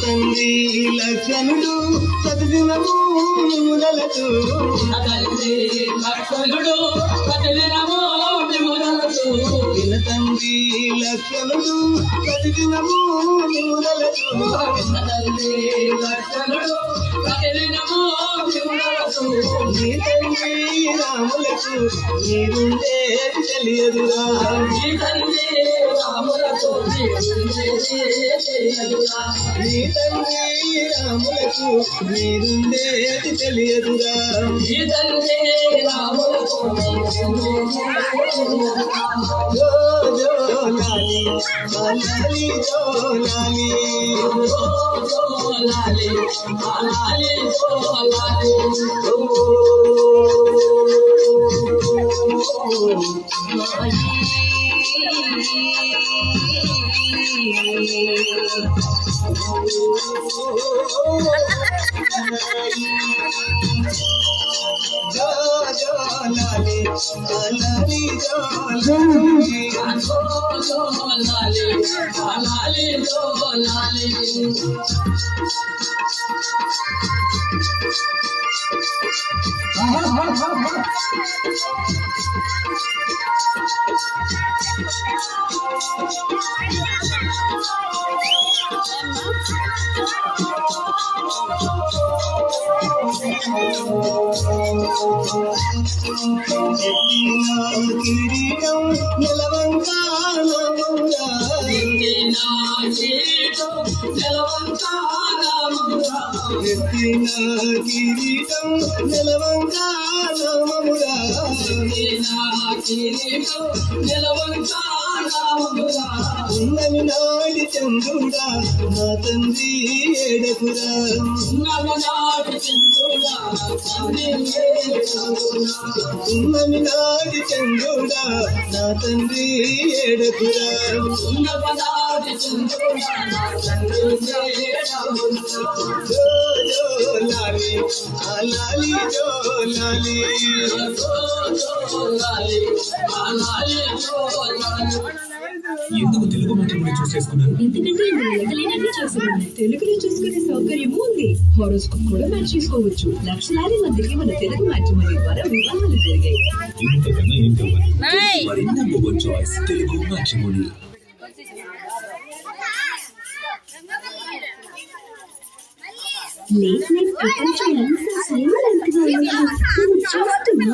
తండ్రి లక్షణుడు ప్రతిదినము నిముదలతో తండ్రి లక్షణుడు ప్రతిదినము నిముదలతో తండ్రి లక్షణుడు ప్రతిదినము నిముదలతో తండ్రి లక్షణుడు ప్రతిదినము నిముదలతో నీ తండ్రి రాములకు నీరుండేది తెలియదురా నీ తండ్రి రాములకు తెలియదురా నీ తండ్రి రాములకు నీరుండేది తెలియదురా నీ తండ్రి రాములకు జో జో లాలి లాలి జో లాలి జో లాలి లాలి జో లాలి కిరీటం నిలవంగా కిరీటం నిలవంగా ఉన్నమి నాటి చంద్రుడా నా తండ్రి ఏడకురా ఉన్నమి నాటి చంద్రుడా నా తండ్రి ఏడకురా జో జో లాలి లాలి జో లాలి ఎందుకు తెలుగు మ్యాట్రిమోనీ చూస్ చేసుకున్నారు? ఎందుకంటే తెలుగులో చూసుకునే సౌకర్యము ఉంది. హారోస్కోప్ కూడా మ్యాచ్ చేసుకోవచ్చు. లక్షలాది మందికి మన తెలుగు మ్యాట్రిమోనీ ద్వారా వివాహాలు జరిగాయి. ఇంతకన్నా ఏం కావాలి? మరి number 1 choice Telugu matrimony. Late night ప్రపంచం ఎంత సైలెంట్ గా ఉందో చూస్తున్నా.